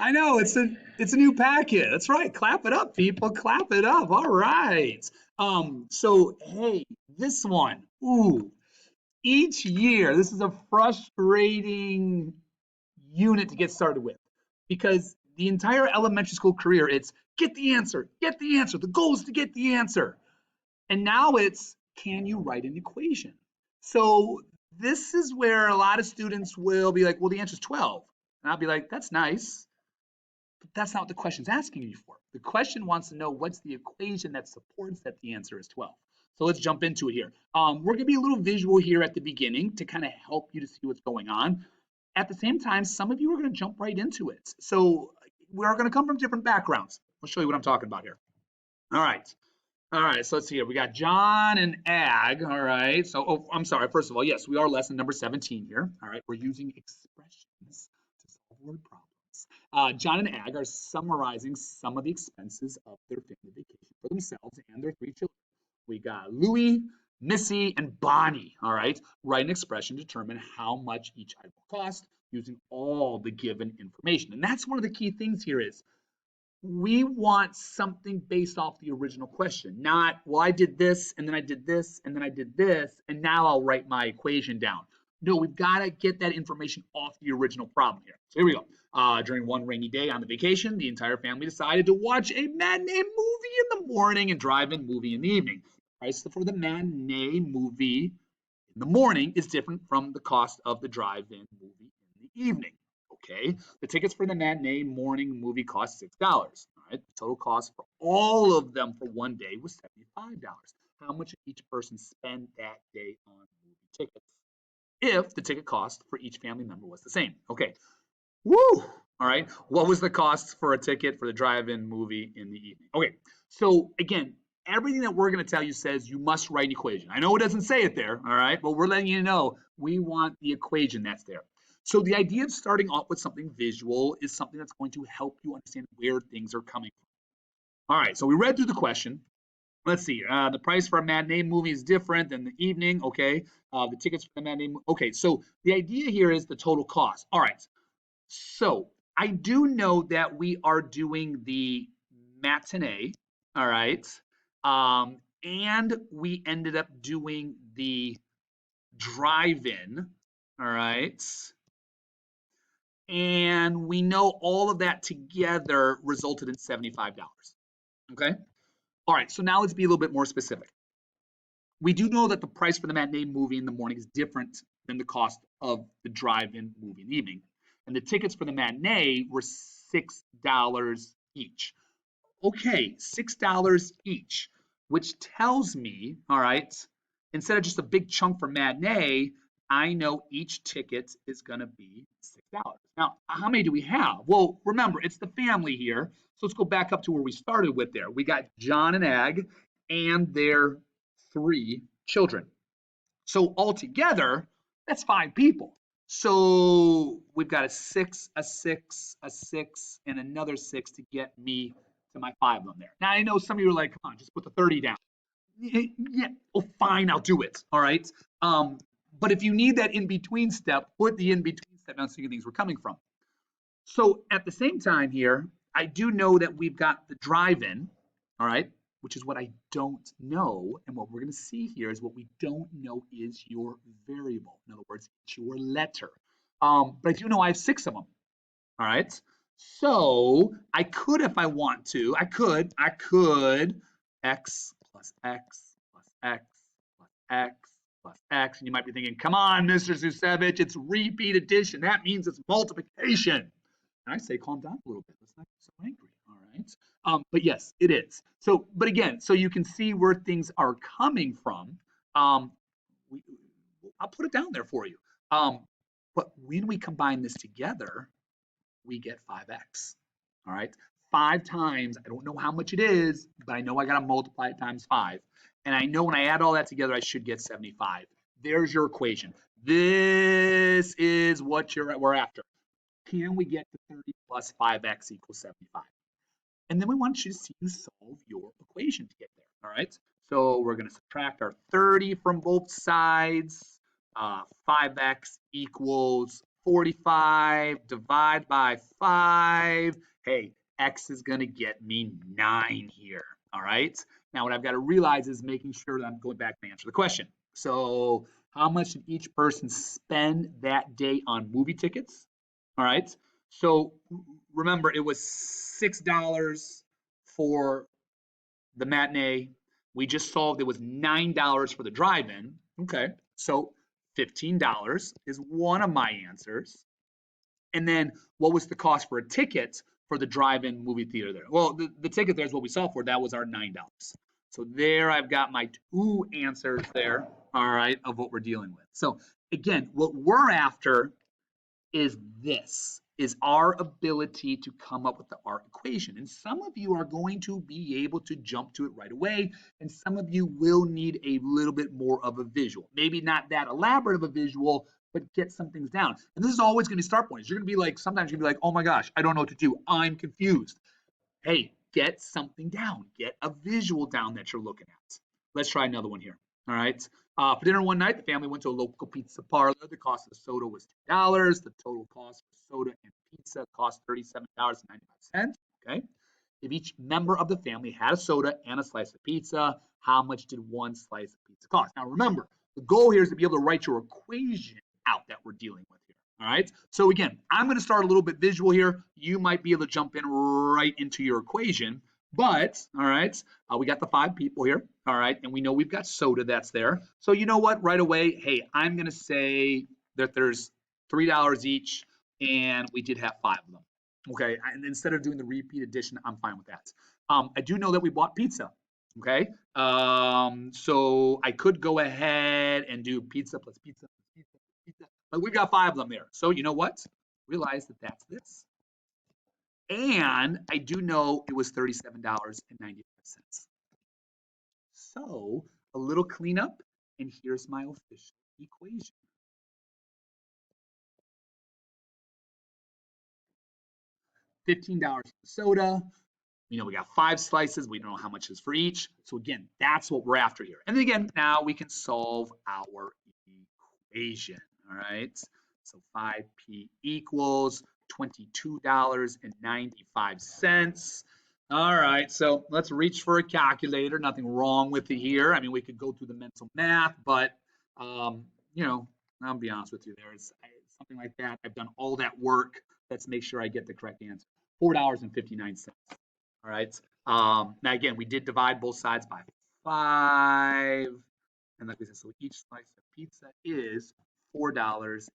I know it's a new packet. That's right. Clap it up, people. Clap it up. All right. So hey, this one. Ooh, each year, this is a frustrating unit to get started with because the entire elementary school career, it's get the answer, get the answer. The goal is to get the answer. And now it's can you write an equation? So this is where a lot of students will be like, well, the answer is 12. And I'll be like, that's nice, but that's not what the question's asking you for. The question wants to know what's the equation that supports that the answer is 12. So let's jump into it here. We're gonna be a little visual here at the beginning to kind of help you to see what's going on. At the same time, some of you are gonna jump right into it. So we're gonna come from different backgrounds. I'll show you what I'm talking about here. All right. All right, so let's see here. We got John and Ag. All right. So, oh, I'm sorry. First of all, yes, we are lesson number 17 here. All right. We're using expressions to solve word problems. John and Ag are summarizing some of the expenses of their family vacation for themselves and their 3 children. We got Louie, Missy, and Bonnie. All right. Write an expression to determine how much each item will cost using all the given information. And that's one of the key things here is we want something based off the original question, not, well, I did this, and then I did this, and then I did this, and now I'll write my equation down. No, we've got to get that information off the original problem here. So here we go. During one rainy day on the vacation, the entire family decided to watch a matinee movie in the morning and drive-in movie in the evening. The price for the matinee movie in the morning is different from the cost of the drive-in movie in the evening. Okay, the tickets for the matinee morning movie cost $6. All right, the total cost for all of them for one day was $75. How much did each person spend that day on movie tickets? If the ticket cost for each family member was the same. Okay, woo! All right, what was the cost for a ticket for the drive-in movie in the evening? Okay, so again, everything that we're going to tell you says you must write an equation. I know it doesn't say it there, all right, but we're letting you know we want the equation that's there. So the idea of starting off with something visual is something that's going to help you understand where things are coming from. All right, so we read through the question. Let's see. The price for a matinee movie is different than the evening. Okay. The tickets for the matinee. Okay. So the idea here is the total cost. All right. So I do know that we are doing the matinee. All right. And we ended up doing the drive-in. All right. And we know all of that together resulted in $75. Okay. All right. So now let's be a little bit more specific. We do know that the price for the matinee movie in the morning is different than the cost of the drive-in movie in the evening. And the tickets for the matinee were $6 each. Okay, $6 each, which tells me, all right, instead of just a big chunk for matinee, I know each ticket is going to be $6. Now, how many do we have? Well, remember, it's the family here. So let's go back up to where we started with there. We got John and Ag and their 3 children. So altogether, that's 5 people. So we've got a 6, a 6, a 6, and another 6 to get me to my 5 of them there. Now I know some of you are like, come on, just put the 30 down. Yeah, well, fine, I'll do it. All right. But if you need that in-between step, put the in-between step down so you can see things we're coming from. So at the same time here, I do know that we've got the drive-in, all right, which is what I don't know. And what we're going to see here is what we don't know is your variable. In other words, it's your letter. But I do know I have 6 of them, all right? So I could, if I want to, I could x plus x plus x plus x plus x. And you might be thinking, come on, Mr. Susevich, it's repeat addition. That means it's multiplication. And I say, calm down a little bit. Let's not get so angry, all right? But yes, it is. So, but again, so you can see where things are coming from. I'll put it down there for you. But when we combine this together, we get 5x, all right? 5 times, I don't know how much it is, but I know I got to multiply it times 5. And I know when I add all that together, I should get 75. There's your equation. This is what we're after. Can we get to 30 plus 5x equals 75? And then we want you to see you solve your equation to get there, all right? So we're going to subtract our 30 from both sides. 5x equals 45, divide by 5. Hey, X is going to get me 9 here. All right. Now, what I've got to realize is making sure that I'm going back and answer the question. So, how much did each person spend that day on movie tickets? All right. So, remember, it was $6 for the matinee. We just solved it was $9 for the drive-in. Okay. So, $15 is one of my answers. And then what was the cost for a ticket for the drive-in movie theater there? Well, the ticket there is what we saw for. That was our $9. So there I've got my 2 answers there, all right, of what we're dealing with. So again, what we're after is this, is our ability to come up with the art equation. And some of you are going to be able to jump to it right away, and some of you will need a little bit more of a visual. Maybe not that elaborate of a visual, but get some things down. And this is always going to be start points. You're going to be like, sometimes you're going to be like, oh my gosh, I don't know what to do. I'm confused. Hey, get something down. Get a visual down that you're looking at. Let's try another one here. All right. For dinner one night, the family went to a local pizza parlor. The cost of the soda was $2. The total cost for soda and pizza cost $37.95. Okay. If each member of the family had a soda and a slice of pizza, how much did one slice of pizza cost? Now remember, the goal here is to be able to write your equation out that we're dealing with here. All right. So again, I'm going to start a little bit visual here. You might be able to jump in right into your equation. But, all right, we got the 5 people here, all right, and we know we've got soda that's there. So you know what, right away, hey, I'm going to say that there's $3 each, and we did have 5 of them. Okay, and instead of doing the repeat addition, I'm fine with that. I do know that we bought pizza, okay? So I could go ahead and do pizza plus pizza plus pizza plus pizza, but we've got 5 of them there. So you know what? Realize that that's this. And I do know it was $37.95. So a little cleanup, and here's my official equation. $15 for soda. You know, we got 5 slices. We don't know how much is for each. So again, that's what we're after here. And then again, now we can solve our equation. All right. So 5p equals $22.95. All right, so let's reach for a calculator. Nothing wrong with it here. I mean, we could go through the mental math, but you know, I'll be honest with you. There's something like that. I've done all that work. Let's make sure I get the correct answer. $4.59. All right. Now again, we did divide both sides by 5, and like we said, so each slice of pizza is $4.59.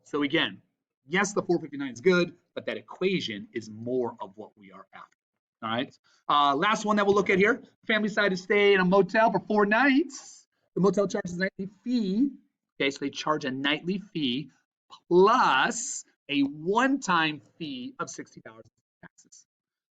So again, yes, the 459 is good, but that equation is more of what we are after. All right. Last one that we'll look at here. Family decided to stay in a motel for 4 nights. The motel charges a nightly fee. Okay, so they charge a nightly fee plus a one-time fee of $60 taxes.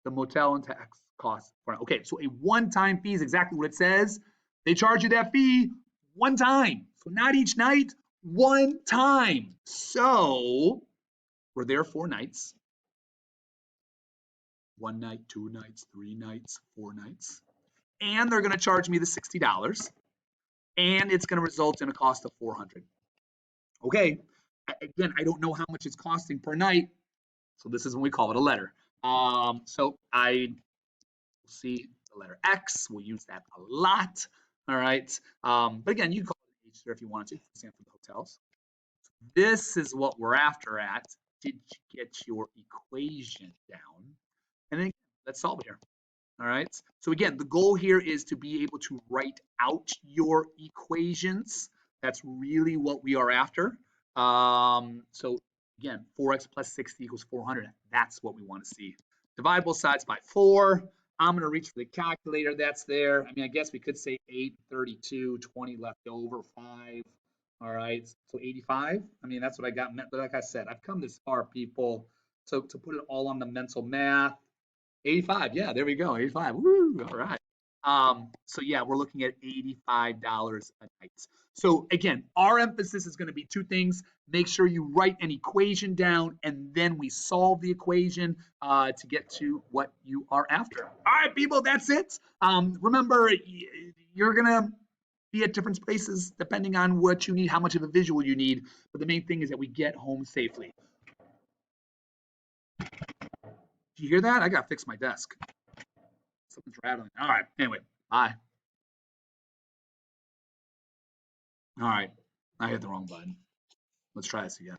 The motel and tax costs. Okay, so a one-time fee is exactly what it says. They charge you that fee one time. So not each night, one time. So we're there 4 nights. 1 night, 2 nights, 3 nights, 4 nights. And they're going to charge me the $60. And it's going to result in a cost of $400. Okay, again, I don't know how much it's costing per night. So this is when we call it a letter. So I see the letter X. We'll use that a lot. All right. But again, you can call it H there if you want to, for example, the hotels. This is what we're after at. Did you get your equation down? And then let's solve it here. All right. So again, the goal here is to be able to write out your equations. That's really what we are after. So again, 4x plus 60 equals 400. That's what we want to see. Divide both sides by 4. I'm going to reach for the calculator that's there. I mean, I guess we could say 8, 32, 20 left over, 5. All right, so 85. I mean, that's what I got. But like I said, I've come this far, people. So to put it all on the mental math, 85. Yeah, there we go. 85. Woo! All right. So yeah, we're looking at $85 a night. So again, our emphasis is going to be 2 things. Make sure you write an equation down, and then we solve the equation to get to what you are after. All right, people, that's it. Remember, you're going to be at different places depending on what you need, how much of a visual you need. But the main thing is that we get home safely. Do you hear that? I gotta fix my desk. Something's rattling. All right. Anyway, bye. All right. I hit the wrong button. Let's try this again.